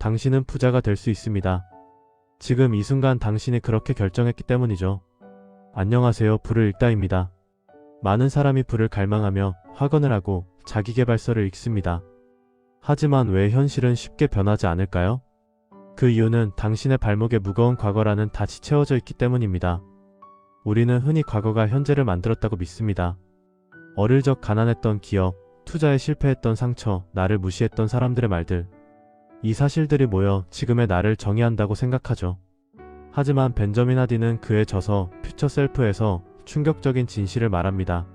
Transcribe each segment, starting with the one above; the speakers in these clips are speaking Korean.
당신은 부자가 될 수 있습니다. 지금 이 순간 당신이 그렇게 결정했기 때문이죠. 안녕하세요. 불을 읽다입니다. 많은 사람이 불을 갈망하며 확언을 하고 자기계발서를 읽습니다. 하지만 왜 현실은 쉽게 변하지 않을까요? 그 이유는 당신의 발목에 무거운 과거라는 닻이 채워져 있기 때문입니다. 우리는 흔히 과거가 현재를 만들었다고 믿습니다. 어릴 적 가난했던 기억, 투자에 실패했던 상처, 나를 무시했던 사람들의 말들. 이 사실들이 모여 지금의 나를 정의한다고 생각하죠. 하지만 벤저민 하디는 그의 저서 퓨처 셀프에서 충격적인 진실을 말합니다.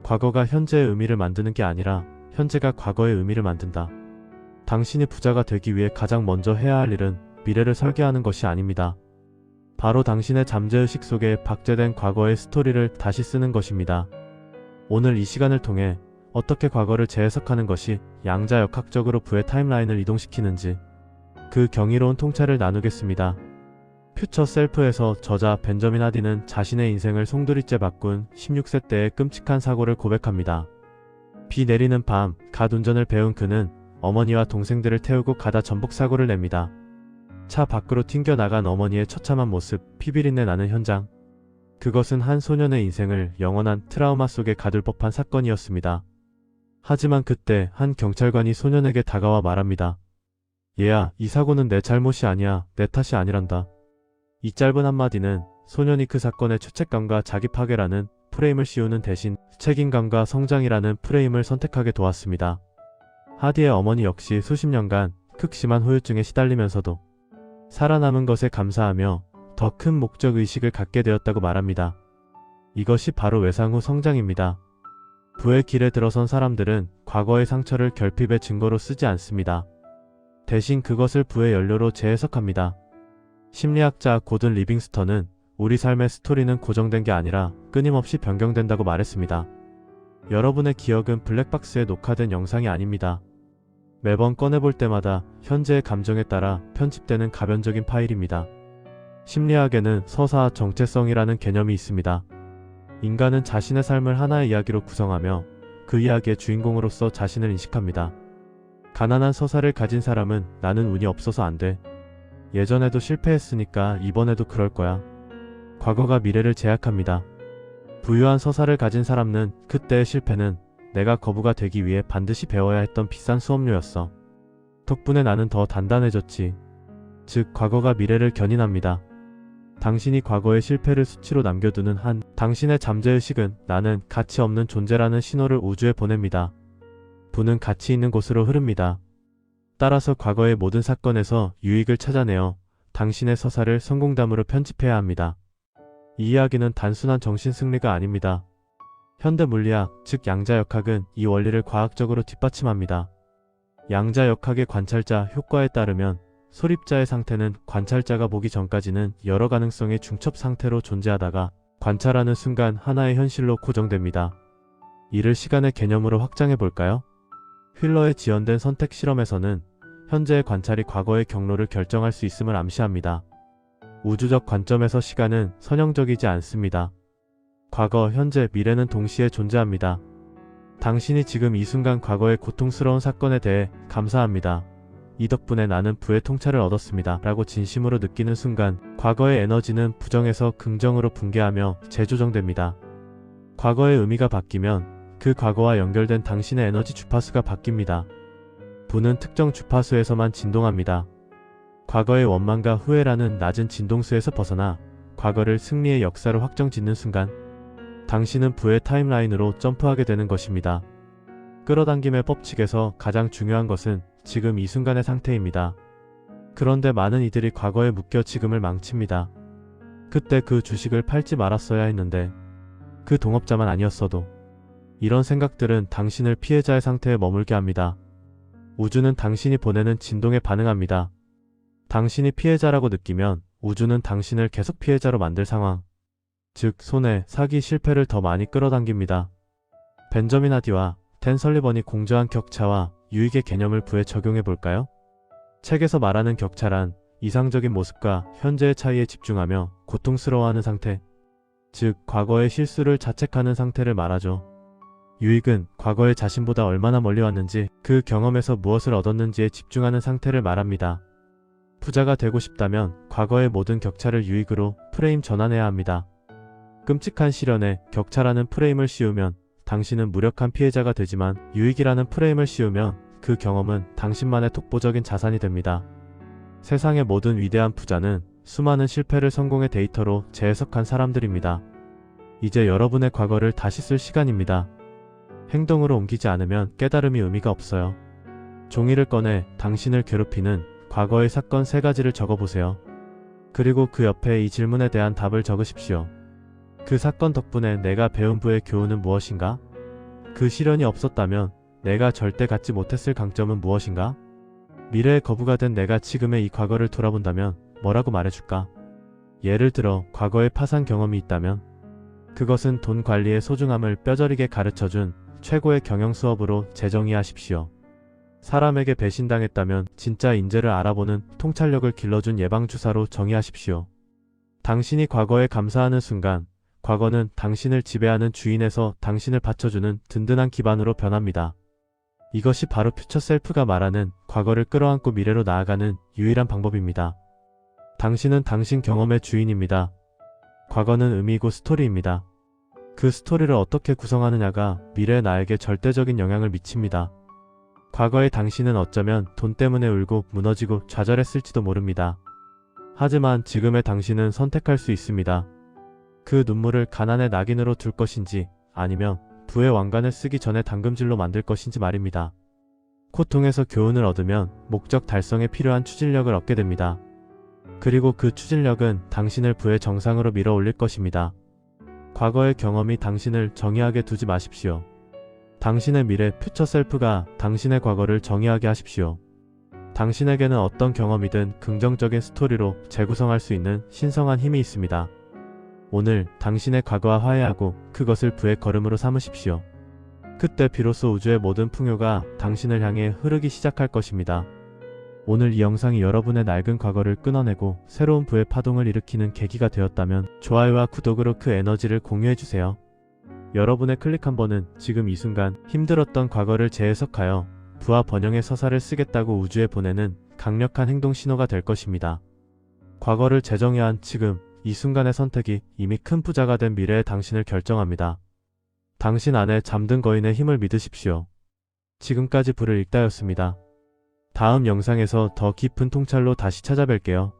과거가 현재의 의미를 만드는 게 아니라 현재가 과거의 의미를 만든다. 당신이 부자가 되기 위해 가장 먼저 해야 할 일은 미래를 설계하는 것이 아닙니다. 바로 당신의 잠재의식 속에 박제된 과거의 스토리를 다시 쓰는 것입니다. 오늘 이 시간을 통해 어떻게 과거를 재해석하는 것이 양자역학적으로 부의 타임라인을 이동시키는지 그 경이로운 통찰을 나누겠습니다. 퓨처 셀프에서 저자 벤저민 하디는 자신의 인생을 송두리째 바꾼 16세 때의 끔찍한 사고를 고백합니다. 비 내리는 밤, 갓 운전을 배운 그는 어머니와 동생들을 태우고 가다 전복 사고를 냅니다. 차 밖으로 튕겨나간 어머니의 처참한 모습, 피비린내 나는 현장. 그것은 한 소년의 인생을 영원한 트라우마 속에 가둘 법한 사건이었습니다. 하지만 그때 한 경찰관이 소년에게 다가와 말합니다. 얘야, 이 사고는 내 잘못이 아니야. 내 탓이 아니란다. 이 짧은 한마디는 소년이 그 사건의 죄책감과 자기 파괴라는 프레임을 씌우는 대신 책임감과 성장이라는 프레임을 선택하게 도왔습니다. 하디의 어머니 역시 수십 년간 극심한 후유증에 시달리면서도 살아남은 것에 감사하며 더 큰 목적의식을 갖게 되었다고 말합니다. 이것이 바로 외상 후 성장입니다. 부의 길에 들어선 사람들은 과거의 상처를 결핍의 증거로 쓰지 않습니다. 대신 그것을 부의 연료로 재해석합니다. 심리학자 고든 리빙스턴은 우리 삶의 스토리는 고정된 게 아니라 끊임없이 변경된다고 말했습니다. 여러분의 기억은 블랙박스에 녹화된 영상이 아닙니다. 매번 꺼내볼 때마다 현재의 감정에 따라 편집되는 가변적인 파일입니다. 심리학에는 서사 정체성이라는 개념이 있습니다. 인간은 자신의 삶을 하나의 이야기로 구성하며 그 이야기의 주인공으로서 자신을 인식합니다. 가난한 서사를 가진 사람은 나는 운이 없어서 안 돼. 예전에도 실패했으니까 이번에도 그럴 거야. 과거가 미래를 제약합니다. 부유한 서사를 가진 사람은 그때의 실패는 내가 거부가 되기 위해 반드시 배워야 했던 비싼 수업료였어. 덕분에 나는 더 단단해졌지. 즉, 과거가 미래를 견인합니다. 당신이 과거의 실패를 수치로 남겨두는 한 당신의 잠재의식은 나는 가치 없는 존재라는 신호를 우주에 보냅니다. 부는 가치 있는 곳으로 흐릅니다. 따라서 과거의 모든 사건에서 유익을 찾아내어 당신의 서사를 성공담으로 편집해야 합니다. 이 이야기는 단순한 정신승리가 아닙니다. 현대 물리학, 즉 양자역학은 이 원리를 과학적으로 뒷받침합니다. 양자역학의 관찰자 효과에 따르면 소립자의 상태는 관찰자가 보기 전까지는 여러 가능성의 중첩 상태로 존재하다가 관찰하는 순간 하나의 현실로 고정됩니다. 이를 시간의 개념으로 확장해 볼까요? 휠러의 지연된 선택 실험에서는 현재의 관찰이 과거의 경로를 결정할 수 있음을 암시합니다. 우주적 관점에서 시간은 선형적이지 않습니다. 과거, 현재, 미래는 동시에 존재합니다. 당신이 지금 이 순간 과거의 고통스러운 사건에 대해 감사합니다. 이 덕분에 나는 부의 통찰을 얻었습니다. 라고 진심으로 느끼는 순간 과거의 에너지는 부정에서 긍정으로 붕괴하며 재조정됩니다. 과거의 의미가 바뀌면 그 과거와 연결된 당신의 에너지 주파수가 바뀝니다. 부는 특정 주파수에서만 진동합니다. 과거의 원망과 후회라는 낮은 진동수에서 벗어나 과거를 승리의 역사로 확정짓는 순간 당신은 부의 타임라인으로 점프하게 되는 것입니다. 끌어당김의 법칙에서 가장 중요한 것은 지금 이 순간의 상태입니다. 그런데 많은 이들이 과거에 묶여 지금을 망칩니다. 그때 그 주식을 팔지 말았어야 했는데, 그 동업자만 아니었어도. 이런 생각들은 당신을 피해자의 상태에 머물게 합니다. 우주는 당신이 보내는 진동에 반응합니다. 당신이 피해자라고 느끼면 우주는 당신을 계속 피해자로 만들 상황, 즉 손해, 사기, 실패를 더 많이 끌어당깁니다. 벤저민 하디와 댄 설리번이 공조한 격차와 유익의 개념을 부에 적용해 볼까요? 책에서 말하는 격차란 이상적인 모습과 현재의 차이에 집중하며 고통스러워하는 상태, 즉 과거의 실수를 자책하는 상태를 말하죠. 유익은 과거의 자신보다 얼마나 멀리 왔는지, 그 경험에서 무엇을 얻었는지에 집중하는 상태를 말합니다. 부자가 되고 싶다면 과거의 모든 격차를 유익으로 프레임 전환해야 합니다. 끔찍한 시련에 격차라는 프레임을 씌우면 당신은 무력한 피해자가 되지만, 유익이라는 프레임을 씌우면 그 경험은 당신만의 독보적인 자산이 됩니다. 세상의 모든 위대한 부자는 수많은 실패를 성공의 데이터로 재해석한 사람들입니다. 이제 여러분의 과거를 다시 쓸 시간입니다. 행동으로 옮기지 않으면 깨달음이 의미가 없어요. 종이를 꺼내 당신을 괴롭히는 과거의 사건 3가지를 적어보세요. 그리고 그 옆에 이 질문에 대한 답을 적으십시오. 그 사건 덕분에 내가 배운 부의 교훈은 무엇인가? 그 시련이 없었다면 내가 절대 갖지 못했을 강점은 무엇인가? 미래의 거부가 된 내가 지금의 이 과거를 돌아본다면 뭐라고 말해줄까? 예를 들어 과거의 파산 경험이 있다면 그것은 돈 관리의 소중함을 뼈저리게 가르쳐준 최고의 경영 수업으로 재정의하십시오. 사람에게 배신당했다면 진짜 인재를 알아보는 통찰력을 길러준 예방주사로 정의하십시오. 당신이 과거에 감사하는 순간, 과거는 당신을 지배하는 주인에서 당신을 받쳐주는 든든한 기반으로 변합니다. 이것이 바로 퓨처 셀프가 말하는 과거를 끌어안고 미래로 나아가는 유일한 방법입니다. 당신은 당신 경험의 주인입니다. 과거는 의미이고 스토리입니다. 그 스토리를 어떻게 구성하느냐가 미래의 나에게 절대적인 영향을 미칩니다. 과거의 당신은 어쩌면 돈 때문에 울고 무너지고 좌절했을지도 모릅니다. 하지만 지금의 당신은 선택할 수 있습니다. 그 눈물을 가난의 낙인으로 둘 것인지, 아니면 부의 왕관을 쓰기 전에 담금질로 만들 것인지 말입니다. 고통에서 교훈을 얻으면 목적 달성에 필요한 추진력을 얻게 됩니다. 그리고 그 추진력은 당신을 부의 정상으로 밀어 올릴 것입니다. 과거의 경험이 당신을 정의하게 두지 마십시오. 당신의 미래 퓨처 셀프가 당신의 과거를 정의하게 하십시오. 당신에게는 어떤 경험이든 긍정적인 스토리로 재구성할 수 있는 신성한 힘이 있습니다. 오늘 당신의 과거와 화해하고 그것을 부의 걸음으로 삼으십시오. 그때 비로소 우주의 모든 풍요가 당신을 향해 흐르기 시작할 것입니다. 오늘 이 영상이 여러분의 낡은 과거를 끊어내고 새로운 부의 파동을 일으키는 계기가 되었다면 좋아요와 구독으로 그 에너지를 공유해주세요. 여러분의 클릭 한 번은 지금 이 순간 힘들었던 과거를 재해석하여 부와 번영의 서사를 쓰겠다고 우주에 보내는 강력한 행동 신호가 될 것입니다. 과거를 재정해야 한 지금, 이 순간의 선택이 이미 큰 부자가 된 미래의 당신을 결정합니다. 당신 안에 잠든 거인의 힘을 믿으십시오. 지금까지 부를 읽다였습니다. 다음 영상에서 더 깊은 통찰로 다시 찾아뵐게요.